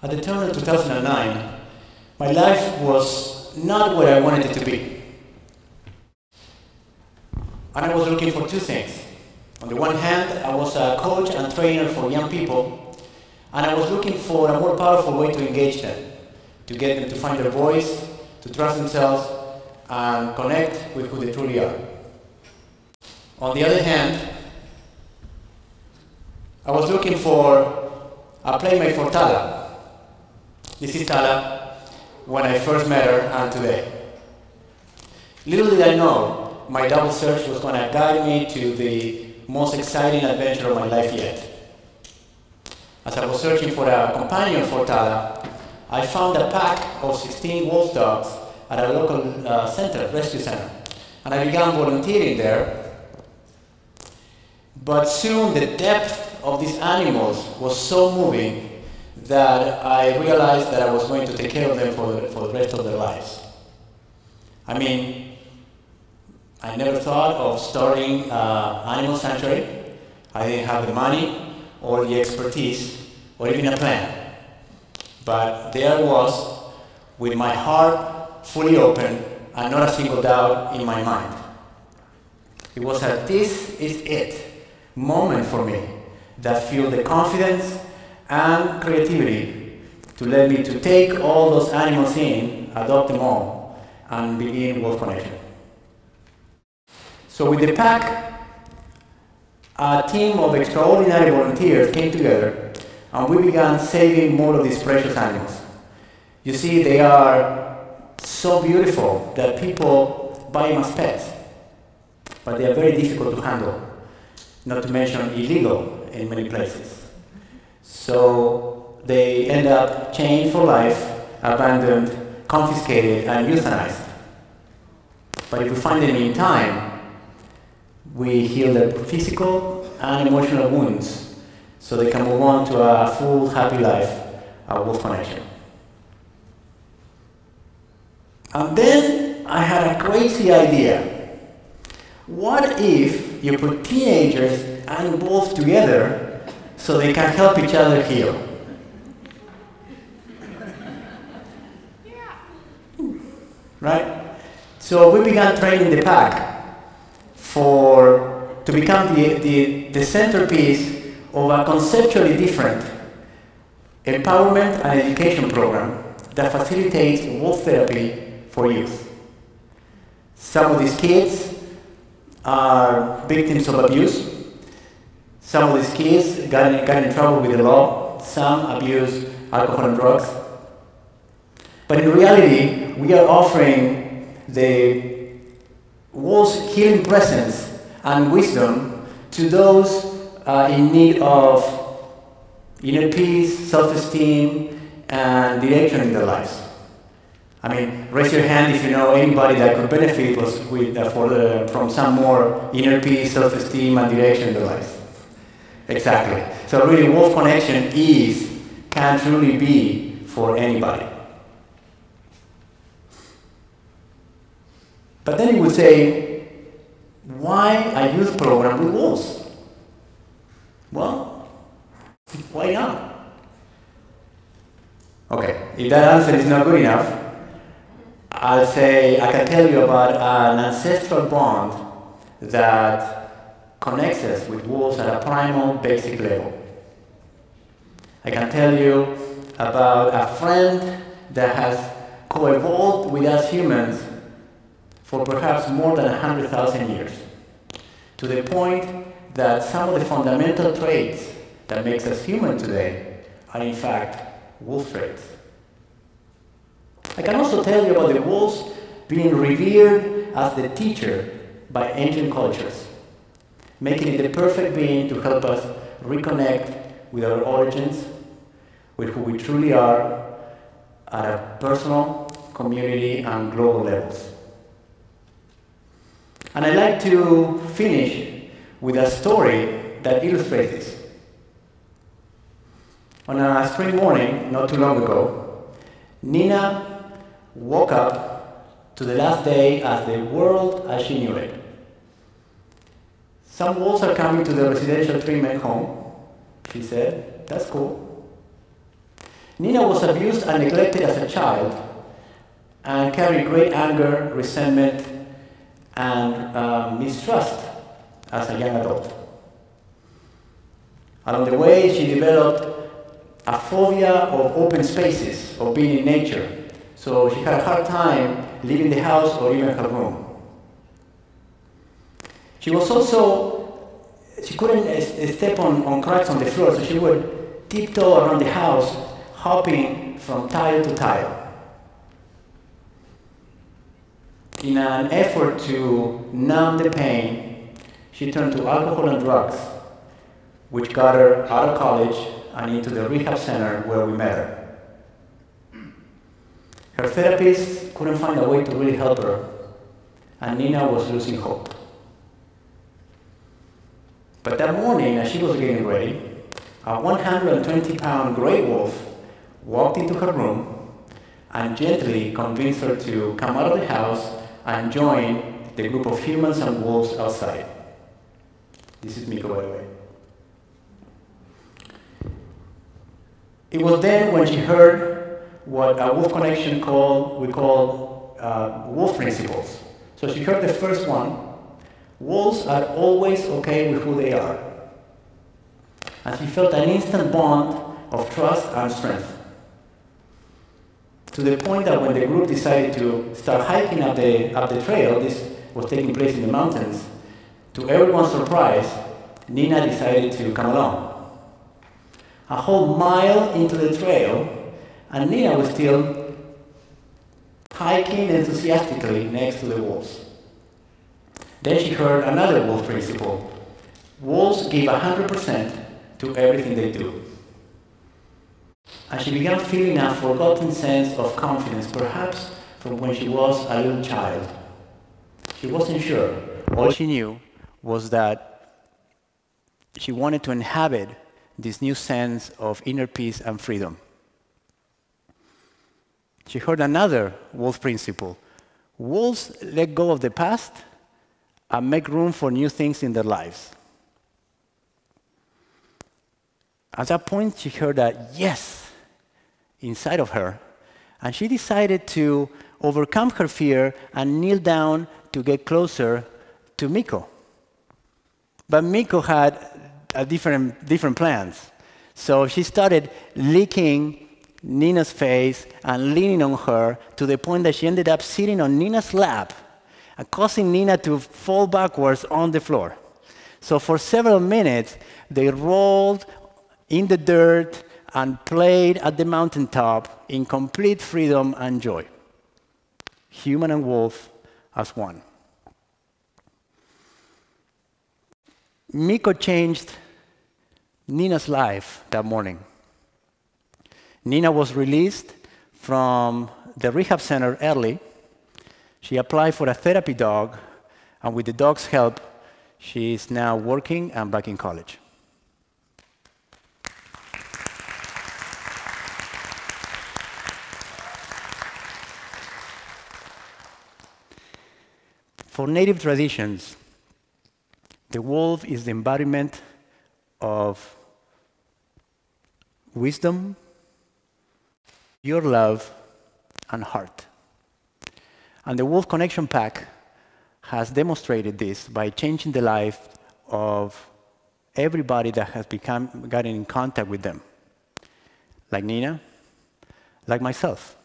At the turn of 2009, my life was not what I wanted it to be. And I was looking for two things. On the one hand, I was a coach and trainer for young people, and I was looking for a more powerful way to engage them, to get them to find their voice, to trust themselves, and connect with who they truly are. On the other hand, I was looking for a playmate for Tala. This is Tala when I first met her and today. Little did I know my double search was going to guide me to the most exciting adventure of my life yet. As I was searching for a companion for Tala, I found a pack of 16 wolf dogs at a local rescue center, and I began volunteering there. But soon the depth of these animals was so moving that I realized that I was going to take care of them for the rest of their lives. I mean, I never thought of starting an animal sanctuary. I didn't have the money or the expertise or even a plan. But there I was, with my heart fully open and not a single doubt in my mind. It was a "this is it" moment for me that fueled the confidence and creativity to let me to take all those animals in, adopt them all, and begin Wolf Connection. So with the pack, a team of extraordinary volunteers came together, and we began saving more of these precious animals. You see, they are so beautiful that people buy them as pets, but they are very difficult to handle, not to mention illegal in many places. So they end up chained for life, abandoned, confiscated, and euthanized. But if we find them in time, we heal their physical and emotional wounds so they can move on to a full, happy life, a Wolf Connection. And then I had a crazy idea. What if you put teenagers and wolves together so they can help each other heal? Right? So we began training the pack to become the centerpiece of a conceptually different empowerment and education program that facilitates wolf therapy for youth. Some of these kids are victims of abuse. Some of these kids got in trouble with the law. Some abuse alcohol and drugs. But in reality, we are offering the wolf's healing presence and wisdom to those in need of inner peace, self-esteem, and direction in their lives. I mean, raise your hand if you know anybody that could benefit from some more inner peace, self-esteem, and direction in their lives. Exactly. So really, Wolf Connection can truly be for anybody. But then you would say, why a youth program with wolves? Well, why not? Okay, if that answer is not good enough, I'll say I can tell you about an ancestral bond that connects us with wolves at a primal, basic level. I can tell you about a friend that has co-evolved with us humans for perhaps more than 100,000 years, to the point that some of the fundamental traits that makes us human today are in fact wolf traits. I can also tell you about the wolves being revered as the teacher by ancient cultures, making it the perfect being to help us reconnect with our origins, with who we truly are at a personal, community, and global levels. And I'd like to finish with a story that illustrates this. On a spring morning, not too long ago, Nina woke up to the last day as the world as she knew it. Some wolves are coming to the residential treatment home, she said. That's cool. Nina was abused and neglected as a child and carried great anger, resentment, and mistrust as a young adult. Along the way, she developed a phobia of open spaces, of being in nature. So she had a hard time leaving the house or even her room. She couldn't step on cracks on the floor, so she would tiptoe around the house, hopping from tile to tile. In an effort to numb the pain, she turned to alcohol and drugs, which got her out of college and into the rehab center where we met her. Her therapist couldn't find a way to really help her, and Nina was losing hope. But that morning, as she was getting ready, a 120-pound gray wolf walked into her room and gently convinced her to come out of the house and join the group of humans and wolves outside. This is Miko, by the way. It was then when she heard what a Wolf Connection we call wolf principles. So she heard the first one: wolves are always okay with who they are. And she felt an instant bond of trust and strength. To the point that when the group decided to start hiking up the trail, this was taking place in the mountains, to everyone's surprise, Nina decided to come along. A whole mile into the trail, and Nina was still hiking enthusiastically next to the wolves. Then she heard another wolf principle: wolves give 100% to everything they do. And she began feeling a forgotten sense of confidence, perhaps from when she was a little child. She wasn't sure. All she knew was that she wanted to inhabit this new sense of inner peace and freedom. She heard another wolf principle: wolves let go of the past and make room for new things in their lives. At that point, she heard a yes inside of her, and she decided to overcome her fear and kneel down to get closer to Miko. But Miko had different plans. So she started licking Nina's face and leaning on her to the point that she ended up sitting on Nina's lap and causing Nina to fall backwards on the floor. So for several minutes, they rolled in the dirt and played at the mountaintop in complete freedom and joy. Human and wolf as one. Miko changed Nina's life that morning. Nina was released from the rehab center early. She applied for a therapy dog, and with the dog's help, she is now working and back in college. For native traditions, the wolf is the embodiment of wisdom, pure love, and heart. And the Wolf Connection Pack has demonstrated this by changing the life of everybody that has gotten in contact with them. Like Nina, like myself.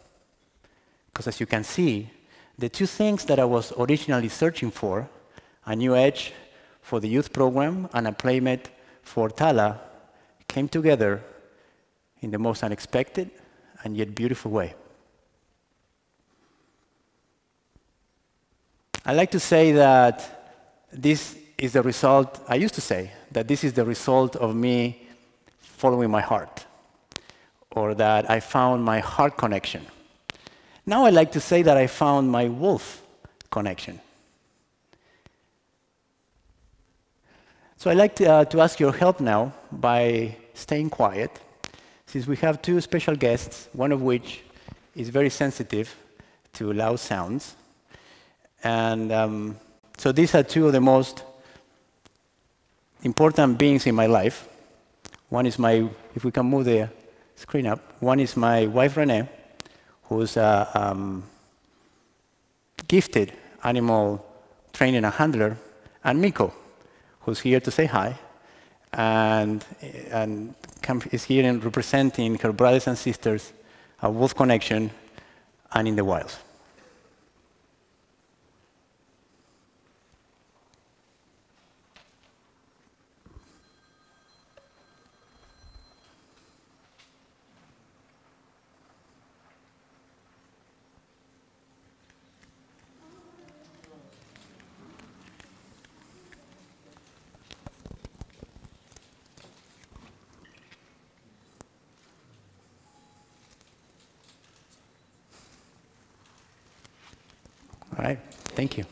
Because as you can see, the two things that I was originally searching for, a new edge for the youth program and a playmate for Tala, came together in the most unexpected and yet beautiful way. I like to say that this is the result, I used to say, that this is the result of me following my heart, or that I found my heart connection. Now I like to say that I found my wolf connection. So I'd like to ask your help now by staying quiet, since we have two special guests, one of which is very sensitive to loud sounds. And so these are two of the most important beings in my life. One is if we can move the screen up. One is my wife, Renee, who's a gifted animal trainer and handler, and Miko, who's here to say hi, and is here in representing her brothers and sisters at Wolf Connection and in the wilds. All right, thank you.